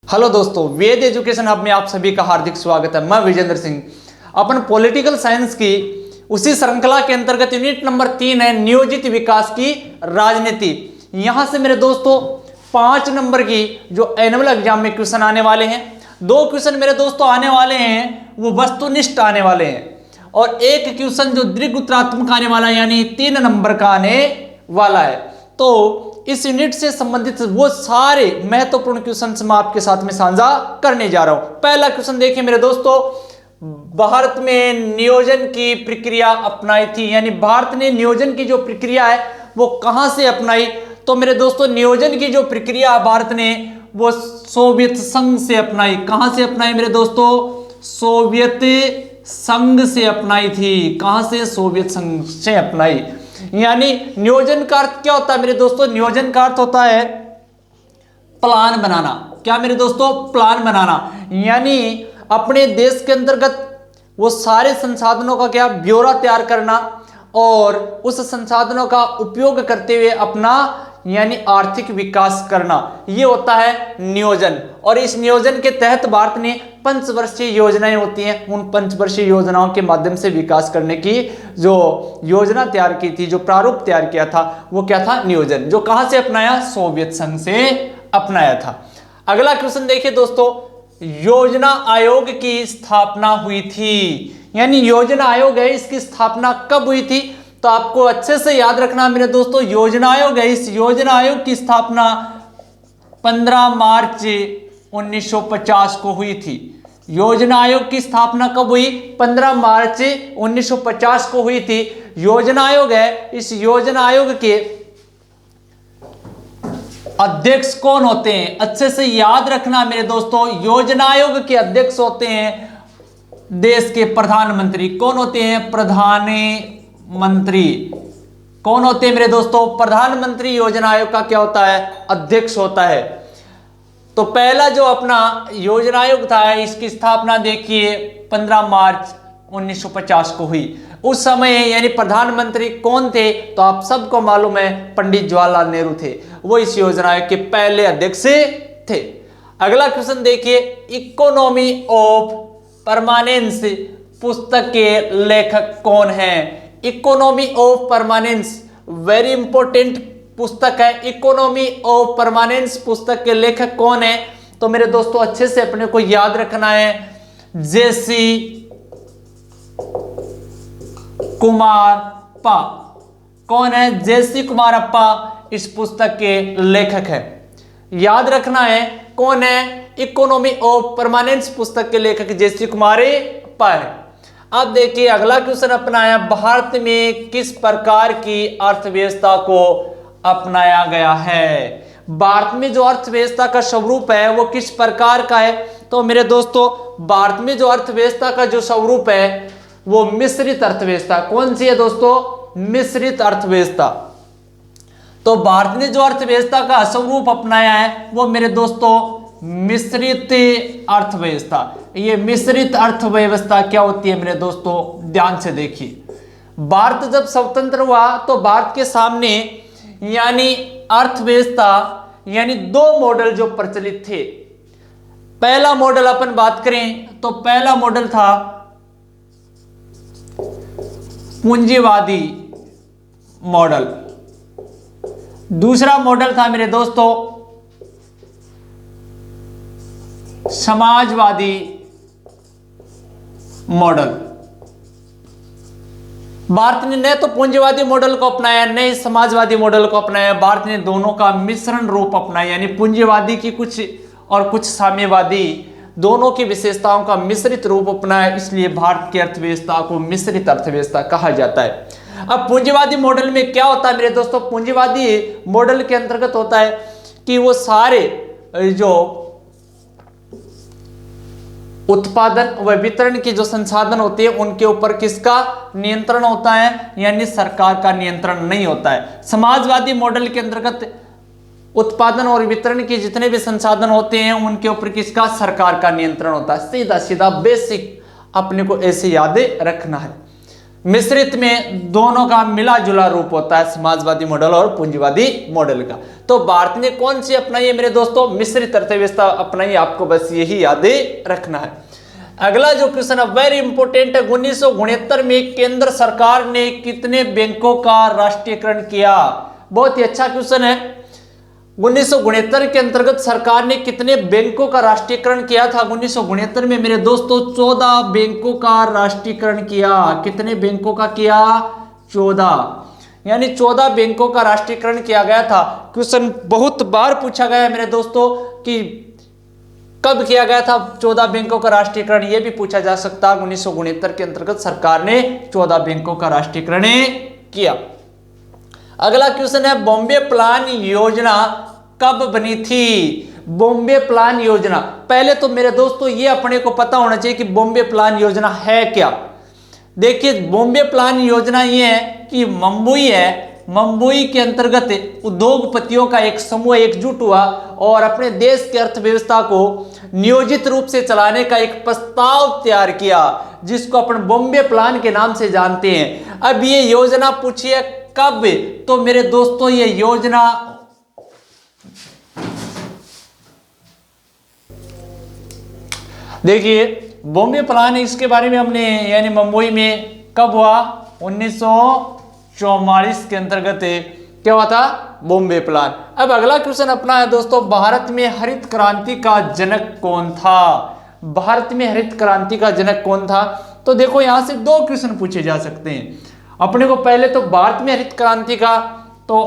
Hello दोस्तों, वेद education hub में आप सभी का हार्दिक स्वागत है। मैं विजेंद्र सिंह। अपन पॉलिटिकल साइंस की उसी श्रृंखला के अंतर्गत यूनिट नंबर 3 है नियोजित विकास की राजनीति। यहां से मेरे दोस्तों 5 नंबर की जो एनुअल एग्जाम में क्वेश्चन आने वाले हैं, 2 क्वेश्चन मेरे दोस्तों आने वाले हैं वो वस्तुनिष्ठ आने वाले हैं और एक क्वेश्चन जो दीर्घ उत्तरात्मक आने वाला है यानी 3 नंबर का आने वाला है। तो इस यूनिट से संबंधित वो सारे महत्वपूर्ण क्वेश्चन मैं आपके साथ में साझा करने जा रहा हूं। पहला क्वेश्चन देखिए मेरे दोस्तों, भारत में नियोजन की प्रक्रिया अपनाई थी, यानी भारत ने नियोजन की जो प्रक्रिया है वो कहां से अपनाई। तो मेरे दोस्तों नियोजन की जो प्रक्रिया भारत ने वो सोवियत संघ से अपनाई। कहां से अपनाई मेरे दोस्तों? सोवियत संघ से अपनाई थी। कहां से? सोवियत संघ से अपनाई। यानी नियोजन का अर्थ क्या होता है मेरे दोस्तों? नियोजन का अर्थ होता है प्लान बनाना। क्या मेरे दोस्तों? प्लान बनाना, यानी अपने देश के अंतर्गत वो सारे संसाधनों का क्या ब्यौरा तैयार करना और उस संसाधनों का उपयोग करते हुए अपना यानी आर्थिक विकास करना, ये होता है नियोजन। और इस नियोजन के तहत भारत ने पंचवर्षीय योजनाएं होती हैं, उन पंचवर्षीय योजनाओं के माध्यम से विकास करने की जो योजना तैयार की थी, जो प्रारूप तैयार किया था वो क्या था? नियोजन। जो कहां से अपनाया? सोवियत संघ से अपनाया था। अगला क्वेश्चन देखिए दोस्तों, योजना आयोग की स्थापना हुई थी, यानी योजना आयोग है इसकी स्थापना कब हुई थी? तो आपको अच्छे से याद रखना मेरे दोस्तों, योजना आयोग है, इस योजना आयोग की स्थापना 15 मार्च 1950 को हुई थी। योजना आयोग की स्थापना कब हुई? 15 मार्च 1950 को हुई थी। योजना आयोग है, इस योजना आयोग के अध्यक्ष कौन होते हैं? अच्छे से याद रखना मेरे दोस्तों, योजना आयोग के अध्यक्ष होते हैं देश के प्रधानमंत्री। कौन होते हैं? प्रधानमंत्री। कौन होते हैं मेरे दोस्तों? प्रधानमंत्री योजना आयोग का क्या होता है? अध्यक्ष होता है। तो पहला जो अपना योजना आयोग था इसकी स्थापना देखिए 15 मार्च 1950 को हुई। उस समय यानी प्रधानमंत्री कौन थे? तो आप सबको मालूम है पंडित जवाहरलाल नेहरू थे, वो इस योजना आयोग के पहले अध्यक्ष थे। अगला क्वेश्चन देखिए, इकोनॉमी ऑफ परमानेंस पुस्तक के लेखक कौन हैं? Economy of permanence very important पुस्तक है। इकोनॉमी ऑफ परमानेंस पुस्तक के लेखक कौन है? तो मेरे दोस्तों अच्छे से अपने को याद रखना है, जेसी कुमारप्पा। कौन है? जेसी कुमारप्पा इस पुस्तक के लेखक है। याद रखना है कौन है? इकोनॉमी ऑफ परमानेंस पुस्तक के लेखक जेसी कुमारप्पा है। अब देखिए अगला क्वेश्चन अपनाया, भारत में किस प्रकार की अर्थव्यवस्था को अपनाया गया है? भारत में जो अर्थव्यवस्था का स्वरूप है वो किस प्रकार का है? तो मेरे दोस्तों भारत में जो अर्थव्यवस्था का जो स्वरूप है वो मिश्रित अर्थव्यवस्था। कौन सी है दोस्तों? मिश्रित अर्थव्यवस्था। तो भारत ने जो अर्थव्यवस्था का स्वरूप अपनाया है वो मेरे दोस्तों मिश्रित अर्थव्यवस्था। ये मिश्रित अर्थव्यवस्था क्या होती है मेरे दोस्तों? ध्यान से देखिए, भारत जब स्वतंत्र हुआ तो भारत के सामने यानी अर्थव्यवस्था यानी 2 मॉडल जो प्रचलित थे। पहला मॉडल अपन बात करें तो पहला मॉडल था पूंजीवादी मॉडल। दूसरा मॉडल था मेरे दोस्तों समाजवादी मॉडल। भारत ने न तो पूंजीवादी मॉडल को अपनाया न ही समाजवादी मॉडल को अपनाया, भारत ने दोनों का मिश्रण रूप अपनाया, यानी पूंजीवादी की कुछ और कुछ साम्यवादी दोनों की विशेषताओं का मिश्रित रूप अपनाया। इसलिए भारत की अर्थव्यवस्था को मिश्रित अर्थव्यवस्था कहा जाता है। अब पूंजीवादी मॉडल में क्या होता है मेरे दोस्तों? पूंजीवादी मॉडल के अंतर्गत होता है कि वो सारे जो उत्पादन व वितरण की जो संसाधन होते हैं उनके ऊपर किसका नियंत्रण होता है? यानी सरकार का नियंत्रण नहीं होता है। समाजवादी मॉडल के अंतर्गत उत्पादन और वितरण के जितने भी संसाधन होते हैं उनके ऊपर किसका? सरकार का नियंत्रण होता है। सीधा सीधा बेसिक अपने को ऐसे याद रखना है। मिश्रित में दोनों का मिला जुला रूप होता है, समाजवादी मॉडल और पूंजीवादी मॉडल का। तो भारत ने कौन सी अपनाई है मेरे दोस्तों? मिश्रित अर्थव्यवस्था अपनाई। आपको बस यही याद रखना है। अगला जो क्वेश्चन है वेरी इंपॉर्टेंट है। 1969 में केंद्र सरकार ने कितने बैंकों का राष्ट्रीयकरण किया? बहुत ही अच्छा क्वेश्चन है। 1969 के अंतर्गत सरकार ने कितने बैंकों का राष्ट्रीयकरण किया था? 1969 में मेरे दोस्तों 14 बैंकों का राष्ट्रीयकरण किया। कितने बैंकों का किया? 14, यानी 14 बैंकों का राष्ट्रीयकरण किया गया था। क्वेश्चन बहुत बार पूछा गया है मेरे दोस्तों कि कब किया गया था 14 बैंकों का राष्ट्रीयकरण, यह भी पूछा जा सकता है। 1969 के अंतर्गत सरकार ने 14 बैंकों का राष्ट्रीयकरण किया। अगला क्वेश्चन है बॉम्बे प्लान योजना कब बनी थी? बॉम्बे प्लान योजना, पहले तो मेरे दोस्तों ये अपने को पता होना चाहिए कि बॉम्बे प्लान योजना है क्या। देखिए बॉम्बे प्लान योजना ये है कि मुंबई है, मुंबई के अंतर्गत उद्योगपतियों का एक समूह एकजुट हुआ और अपने देश की अर्थव्यवस्था को नियोजित रूप से चलाने का एक प्रस्ताव तैयार किया, जिसको अपन बॉम्बे प्लान के नाम से जानते हैं। अब ये योजना पूछिए कब? तो मेरे दोस्तों ये योजना देखिए बॉम्बे प्लान, इसके बारे में हमने यानी मुंबई में कब हुआ? 1944 के अंतर्गत क्या हुआ था? बॉम्बे प्लान। अब अगला क्वेश्चन अपना है दोस्तों, भारत में हरित क्रांति का जनक कौन था? भारत में हरित क्रांति का जनक कौन था? तो देखो यहां से दो क्वेश्चन पूछे जा सकते हैं अपने को। पहले तो भारत में हरित क्रांति का तो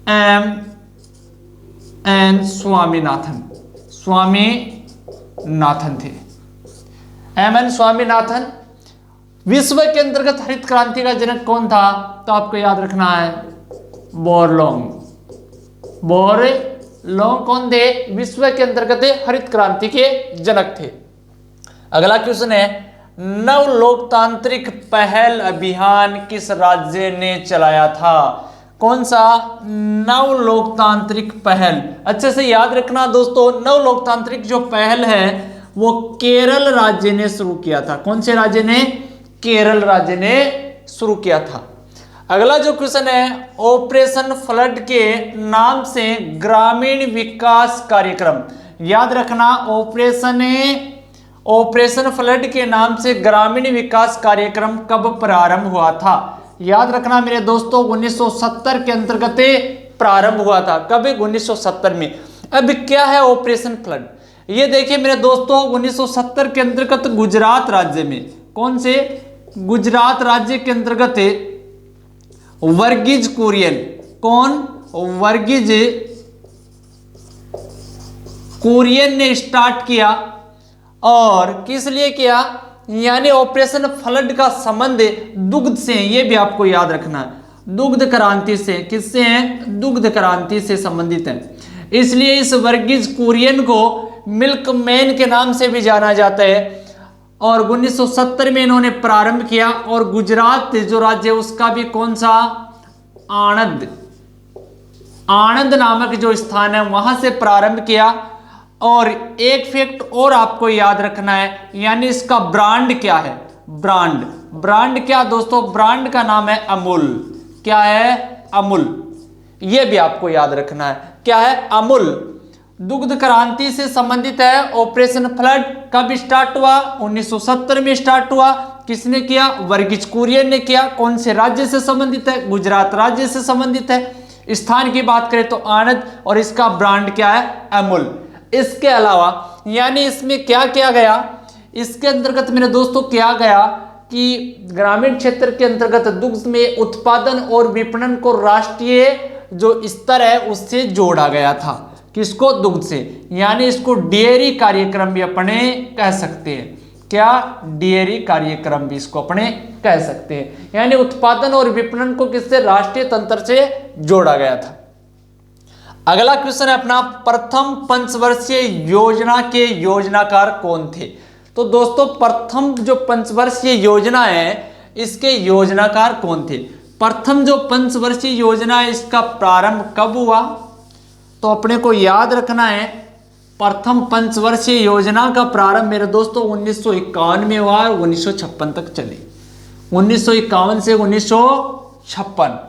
एम स्वामीनाथन थे। एम स्वामीनाथन। विश्व के अंतर्गत हरित क्रांति का जनक कौन था? तो आपको याद रखना है बोरलोंग कौन थे? विश्व के अंतर्गत हरित क्रांति के जनक थे। अगला क्वेश्चन है नव लोकतांत्रिक पहल अभियान किस राज्य ने चलाया था? कौन सा? नव लोकतांत्रिक पहल। अच्छे से याद रखना दोस्तों, नव लोकतांत्रिक जो पहल है वो केरल राज्य ने शुरू किया था। कौन से राज्य ने? केरल राज्य ने शुरू किया था। अगला जो क्वेश्चन है ऑपरेशन फ्लड के नाम से ग्रामीण विकास कार्यक्रम, याद रखना ऑपरेशन फ्लड के नाम से ग्रामीण विकास कार्यक्रम कब प्रारंभ हुआ था? याद रखना मेरे दोस्तों 1970 के अंतर्गत प्रारंभ हुआ था। कब? 1970 में। अब क्या है ऑपरेशन फ्लड? ये देखिए मेरे दोस्तों 1970 के अंतर्गत गुजरात राज्य में, कौन से? गुजरात राज्य के अंतर्गत वर्गीज कुरियन, कौन? वर्गीज कुरियन ने स्टार्ट किया। और किस लिए किया? यानी ऑपरेशन फ्लड का संबंध दुग्ध से है, ये भी आपको याद रखना है। दुग्ध क्रांति से, किससे है? दुग्ध क्रांति से संबंधित है। इसलिए इस वर्गीज कुरियन को मिल्कमैन के नाम से भी जाना जाता है। और 1970 में इन्होंने प्रारंभ किया। और गुजरात जो राज्य है उसका भी कौन सा? आनंद नामक जो स्थान है वहां से प्रारंभ किया। और एक फैक्ट और आपको याद रखना है, यानी इसका ब्रांड क्या है? ब्रांड क्या दोस्तों? ब्रांड का नाम है अमूल। क्या है? अमूल। यह भी आपको याद रखना है। क्या है? अमूल। दुग्ध क्रांति से संबंधित है। ऑपरेशन फ्लड कब स्टार्ट हुआ? 1970 में स्टार्ट हुआ। किसने किया? वर्गीज कुरियन ने किया। कौन से राज्य से संबंधित है? गुजरात राज्य से संबंधित है। स्थान की बात करें तो आनंद, और इसका ब्रांड क्या है? अमूल। इसके अलावा यानी इसमें क्या किया गया? इसके अंतर्गत मेरे दोस्तों क्या गया कि ग्रामीण क्षेत्र के अंतर्गत दुग्ध में उत्पादन और विपणन को राष्ट्रीय जो स्तर है उससे जोड़ा गया था। किसको? दुग्ध से। यानी इसको डेयरी कार्यक्रम भी अपने कह सकते हैं। क्या? डेयरी कार्यक्रम भी इसको अपने कह सकते हैं। यानी उत्पादन और विपणन को किससे? राष्ट्रीय तंत्र से जोड़ा गया था। अगला क्वेश्चन है अपना प्रथम पंचवर्षीय योजना के योजनाकार कौन थे? तो दोस्तों प्रथम जो पंचवर्षीय योजना है इसके योजनाकार कौन थे? प्रथम जो पंचवर्षीय योजना है इसका प्रारंभ कब हुआ? तो अपने को याद रखना है प्रथम पंचवर्षीय योजना का प्रारंभ मेरे दोस्तों 1951 में हुआ और 1956 तक चली। 1951 से 1956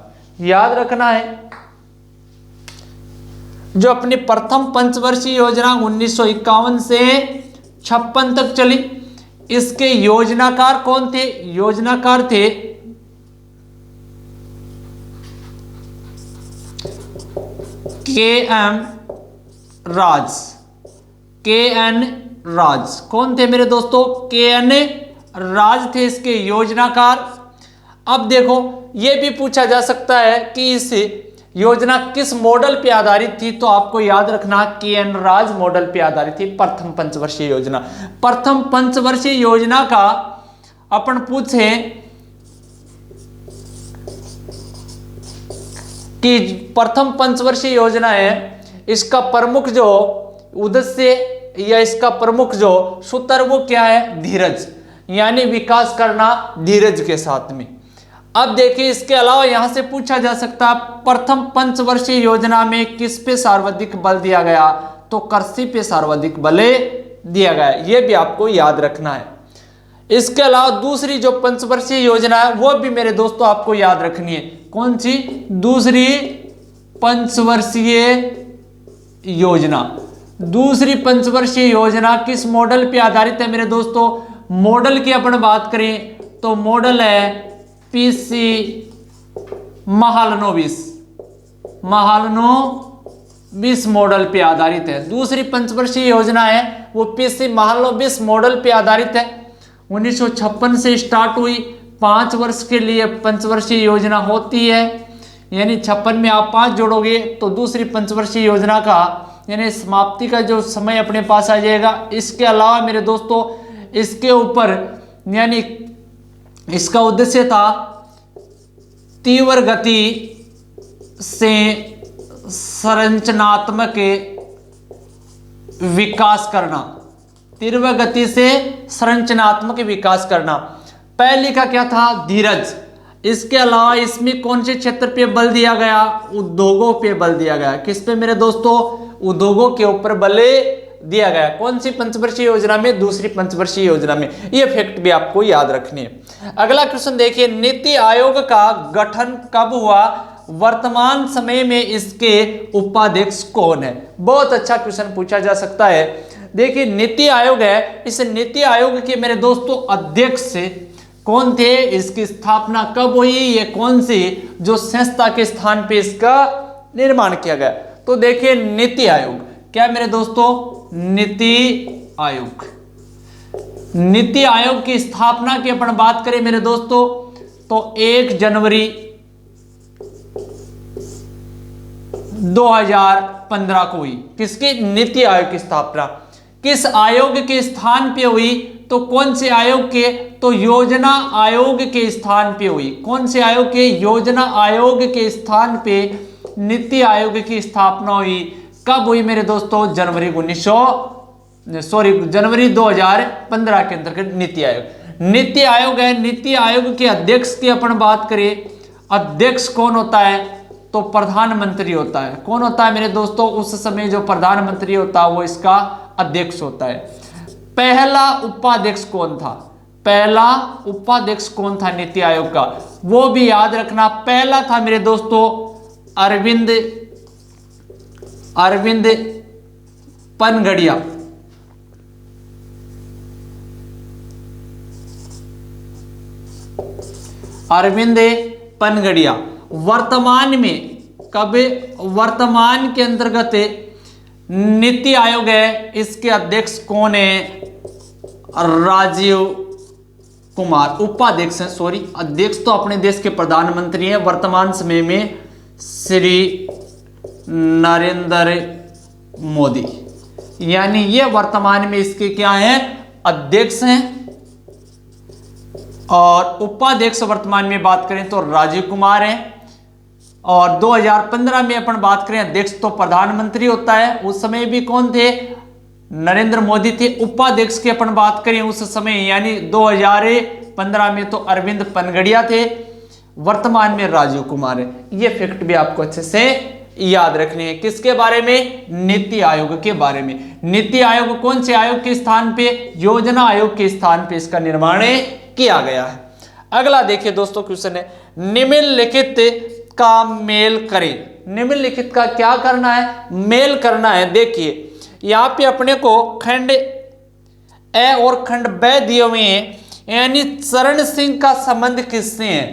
याद रखना है। जो अपनी प्रथम पंचवर्षीय योजना 1951 से 56 तक चली, इसके योजनाकार कौन थे? योजनाकार थे के.एम. राज। के.एन. राज कौन थे मेरे दोस्तों? के.एन. राज थे इसके योजनाकार। अब देखो यह भी पूछा जा सकता है कि इस योजना किस मॉडल पे आधारित थी, तो आपको याद रखना के.एन. राज मॉडल पे आधारित थी प्रथम पंचवर्षीय योजना। प्रथम पंचवर्षीय योजना का अपन पूछे कि प्रथम पंचवर्षीय योजना है, इसका प्रमुख जो उद्देश्य या इसका प्रमुख जो सूत्र वो क्या है? धीरज, यानी विकास करना धीरज के साथ में। अब देखिए इसके अलावा यहां से पूछा जा सकता है प्रथम पंचवर्षीय योजना में किस पे सर्वाधिक बल दिया गया? तो कृषि पे सर्वाधिक बल दिया गया, यह भी आपको याद रखना है। इसके अलावा दूसरी जो पंचवर्षीय योजना है वो भी मेरे दोस्तों आपको याद रखनी है। कौन सी? दूसरी पंचवर्षीय योजना। दूसरी पंचवर्षीय योजना किस मॉडल पे आधारित है मेरे दोस्तों? मॉडल की अपन बात करें तो मॉडल है पीसी महालनोबिस। महालनोबिस मॉडल पे आधारित है। दूसरी पंचवर्षीय योजना है वो पीसी महालनोबिस मॉडल पे आधारित है। 1956 से स्टार्ट हुई, 5 वर्ष के लिए पंचवर्षीय योजना होती है, यानी 56 में आप 5 जोड़ोगे तो दूसरी पंचवर्षीय योजना का यानी समाप्ति का जो समय अपने पास आ जाएगा। इसके अलावा मेरे दोस्तों इसके ऊपर यानी इसका उद्देश्य था तीव्र गति से संरचनात्मक विकास करना। तीव्र गति से संरचनात्मक विकास करना। पहली का क्या था? धीरज। इसके अलावा इसमें कौन से क्षेत्र पे बल दिया गया? उद्योगों पे बल दिया गया। किस पे मेरे दोस्तों? उद्योगों के ऊपर बल दिया गया। कौन सी पंचवर्षीय योजना में? दूसरी पंचवर्षीय योजना में। ये फैक्ट भी आपको याद रखनी है। अगला क्वेश्चन देखिए, नीति आयोग का गठन कब हुआ? वर्तमान समय में इसके उपाध्यक्ष कौन है? बहुत अच्छा क्वेश्चन पूछा जा सकता है। देखिए नीति आयोग है, इस नीति आयोग के मेरे दोस्तों अध्यक्ष कौन थे? इसकी स्थापना कब हुई? ये कौन सी जो संस्था के स्थान पे इसका निर्माण किया गया? तो देखिए नीति आयोग क्या मेरे दोस्तों? नीति आयोग। नीति आयोग की स्थापना की अपन बात करें मेरे दोस्तों तो 1 जनवरी 2015 को हुई। किसकी? नीति आयोग की स्थापना। किस आयोग के स्थान पे हुई? तो कौन से आयोग के? तो योजना आयोग के स्थान पे हुई। कौन से आयोग के? योजना आयोग के स्थान पे नीति आयोग की स्थापना हुई। कब हुई मेरे दोस्तों? जनवरी 2015 के अंतर्गत नीति आयोग। नीति आयोग है। नीति आयोग के अध्यक्ष की अपन बात करें, अध्यक्ष कौन होता है? तो प्रधानमंत्री होता है। कौन होता है मेरे दोस्तों? उस समय जो प्रधानमंत्री होता है वो इसका अध्यक्ष होता है। पहला उपाध्यक्ष कौन था? पहला उपाध्यक्ष कौन था नीति आयोग का? वो भी याद रखना। पहला था मेरे दोस्तों अरविंद पनगड़िया। अरविंद पनगड़िया। वर्तमान में वर्तमान के अंतर्गत नीति आयोग है, इसके अध्यक्ष कौन है? राजीव कुमार। उपाध्यक्ष हैं, सॉरी, अध्यक्ष तो अपने देश के प्रधानमंत्री हैं वर्तमान समय में, श्री नरेंद्र मोदी। यानी ये वर्तमान में इसके क्या हैं? अध्यक्ष हैं। और उपाध्यक्ष वर्तमान में बात करें तो राजीव कुमार हैं। और 2015 में अपन बात करें अध्यक्ष तो प्रधानमंत्री होता है। उस समय भी कौन थे? नरेंद्र मोदी थे। उपाध्यक्ष की अपन बात करें उस समय यानी 2015 में तो अरविंद पनगड़िया थे। वर्तमान में राजीव कुमार है। ये फैक्ट भी आपको अच्छे से याद रखने हैं। किसके बारे में? नीति आयोग के बारे में। नीति आयोग कौन से आयोग के स्थान पे? योजना आयोग के स्थान पे इसका निर्माण किया गया है। अगला देखिए दोस्तों क्वेश्चन है, निम्नलिखित का मेल करें। निम्नलिखित का क्या करना है, मेल करना है। देखिए यहाँ पे अपने को खंड ए और खंड ब दिए हुए हैं, यानी चरण सिंह का संबंध किससे है।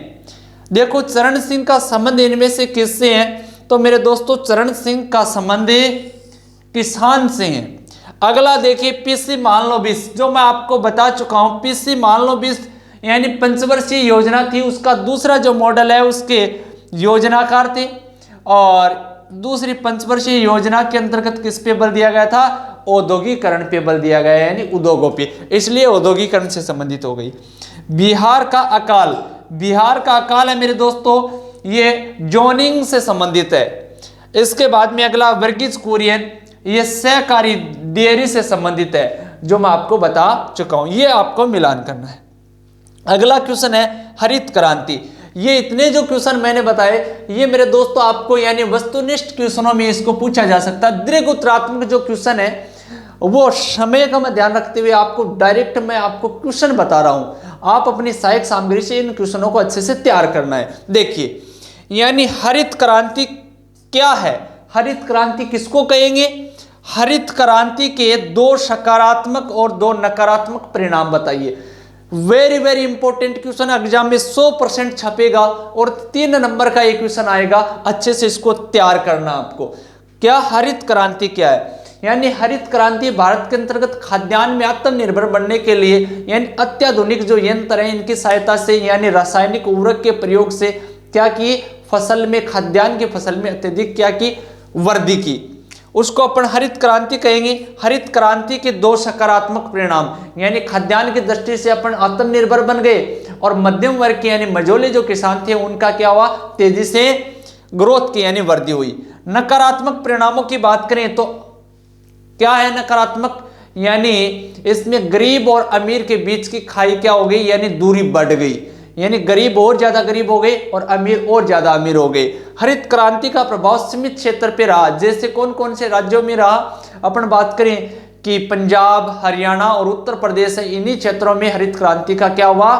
देखो चरण सिंह का संबंध इनमें से किससे है, तो मेरे दोस्तों चरण सिंह का संबंध किसान से है। अगला देखिए पीसी मान लो 20, जो मैं आपको बता चुका हूं, पीसी मान लो 20 यानी पंचवर्षीय योजना थी, उसका दूसरा जो मॉडल है उसके योजनाकार थे, और दूसरी पंचवर्षीय योजना के अंतर्गत किस पे बल दिया गया था, औद्योगिकरण पे बल दिया गया, यानी उद्योगों पे, इसलिए औद्योगिकरण से संबंधित हो गई। बिहार का अकाल, बिहार का अकाल है मेरे दोस्तों, ये जोनिंग से संबंधित है। इसके बाद में अगला वर्गीज कुरियन, ये सहकारी डेयरी से संबंधित है, जो मैं आपको बता चुका हूं, ये आपको मिलान करना है। अगला क्वेश्चन है हरित क्रांति। ये इतने जो क्वेश्चन मैंने बताए ये मेरे दोस्तों आपको यानी वस्तुनिष्ठ क्वेश्चनों में इसको पूछा जा सकता है। दीर्घ उत्तरात्मक जो क्वेश्चन है वो समय का मैं ध्यान रखते हुए आपको डायरेक्ट मैं आपको क्वेश्चन बता रहा हूं, आप अपनी सहायक सामग्री से इन क्वेश्चनों को अच्छे से तैयार करना है। देखिए यानी हरित क्रांति क्या है, हरित क्रांति किसको कहेंगे, हरित क्रांति के 2 सकारात्मक और 2 नकारात्मक परिणाम बताइए। Very very important question, exam में 100% छपेगा और 3 नंबर का एक क्वेश्चन आएगा, अच्छे से इसको तैयार करना आपको। क्या हरित क्रांति क्या है, यानी हरित क्रांति भारत के अंतर्गत खाद्यान्न में आत्मनिर्भर बनने के लिए यानी अत्याधुनिक जो यंत्र हैं इनकी सहायता से यानी रासायनिक उर्वरक के प्रयोग से क्या की, फसल में, खाद्यान्न की फसल में अत्यधिक क्या की, वृद्धि की, उसको अपन हरित क्रांति कहेंगे। हरित क्रांति के 2 सकारात्मक परिणाम, यानी खाद्यान्न की दृष्टि से अपन आत्मनिर्भर बन गए, और मध्यम वर्ग के यानी मझोले जो किसान थे उनका क्या हुआ, तेजी से ग्रोथ की यानी वृद्धि हुई। नकारात्मक परिणामों की बात करें तो क्या है नकारात्मक, यानी इसमें गरीब और अमीर के बीच की खाई क्या हो गई, यानी दूरी बढ़ गई, यानी गरीब और ज्यादा गरीब हो गए और अमीर और ज्यादा अमीर हो गए। हरित क्रांति का प्रभाव सीमित क्षेत्र पे रहा, जैसे कौन कौन से राज्यों में रहा, अपन बात करें कि पंजाब, हरियाणा और उत्तर प्रदेश है, इन्हीं क्षेत्रों में हरित क्रांति का क्या हुआ,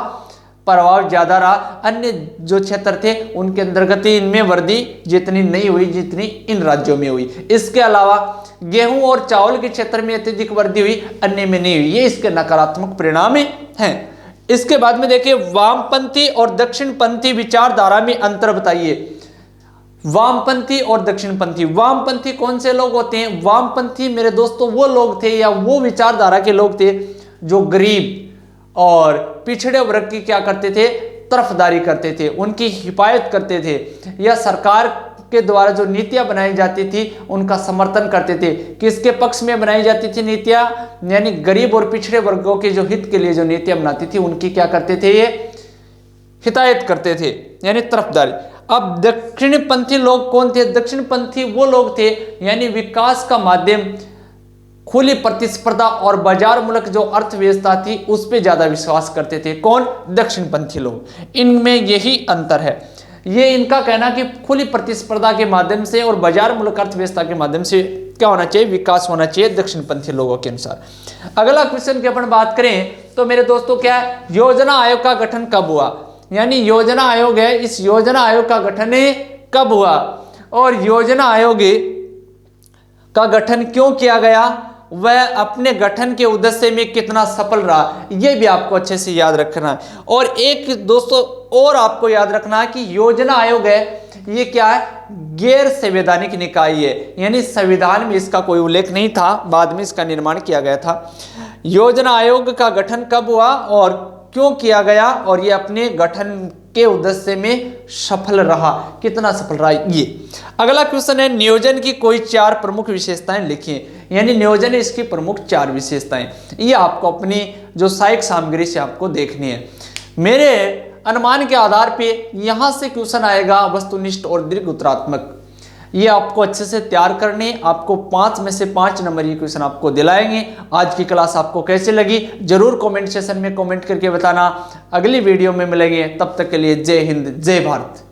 प्रभाव ज्यादा रहा। अन्य जो क्षेत्र थे उनके अंतर्गत इनमें वृद्धि जितनी नहीं हुई जितनी इन राज्यों में हुई। इसके अलावा गेहूं और चावल के क्षेत्र में अत्यधिक वृद्धि हुई, अन्य में नहीं हुई, ये इसके नकारात्मक परिणाम हैं। इसके बाद में देखिए वामपंथी और दक्षिणपंथी विचारधारा में अंतर बताइए। वामपंथी और दक्षिणपंथी, वामपंथी कौन से लोग होते हैं, वामपंथी मेरे दोस्तों वो लोग थे या वो विचारधारा के लोग थे जो गरीब और पिछड़े वर्ग की क्या करते थे, तरफदारी करते थे, उनकी हिफायत करते थे, या सरकार के द्वारा जो नीतियां बनाई जाती थी उनका समर्थन करते थे। किसके पक्ष में बनाई जाती थी नीतियां, यानी गरीब और पिछड़े वर्गों के जो हित के लिए जो नीतियां बनाती थी उनकी क्या करते थे, ये हिदायत करते थे, यानी तरफदारी। अब दक्षिणपंथी लोग कौन थे, दक्षिणपंथी वो लोग थे यानी विकास का माध्यम, खुली प्रतिस्पर्धा और बाजार मूलक जो अर्थव्यवस्था थी उस पर ज्यादा विश्वास करते थे। कौन, दक्षिणपंथी लोग। इनमें यही अंतर है, ये इनका कहना कि खुली प्रतिस्पर्धा के माध्यम से और बाजार मूलक अर्थव्यवस्था के माध्यम से क्या होना चाहिए, विकास होना चाहिए दक्षिणपंथी लोगों के अनुसार। अगला क्वेश्चन की अपन बात करें तो मेरे दोस्तों क्या है, योजना आयोग का गठन कब हुआ, यानी योजना आयोग है, इस योजना आयोग का गठन कब हुआ और योजना आयोग का गठन क्यों किया गया, वह अपने गठन के उद्देश्य में कितना सफल रहा, यह भी आपको अच्छे से याद रखना है। और एक दोस्तों और आपको याद रखना है कि योजना आयोग है ये क्या है, गैर संवैधानिक निकाय है, यानी संविधान में इसका कोई उल्लेख नहीं था, बाद में इसका निर्माण किया गया था। योजना आयोग का गठन कब हुआ और क्यों किया गया, और ये अपने गठन के उद्देश्य में सफल रहा, कितना सफल रहा ये। अगला क्वेश्चन है, नियोजन की कोई 4 प्रमुख विशेषताएं लिखिए, यानी नियोजन इसकी प्रमुख 4 विशेषताएं, ये आपको अपनी जो सहायक सामग्री से आपको देखनी है। मेरे अनुमान के आधार पे यहां से क्वेश्चन आएगा वस्तुनिष्ठ और दीर्घ उत्तरात्मक, ये आपको अच्छे से तैयार करने, आपको 5 में से 5 नंबर ये क्वेश्चन आपको दिलाएंगे। आज की क्लास आपको कैसे लगी जरूर कमेंट सेशन में कमेंट करके बताना। अगली वीडियो में मिलेंगे, तब तक के लिए जय हिंद जय भारत।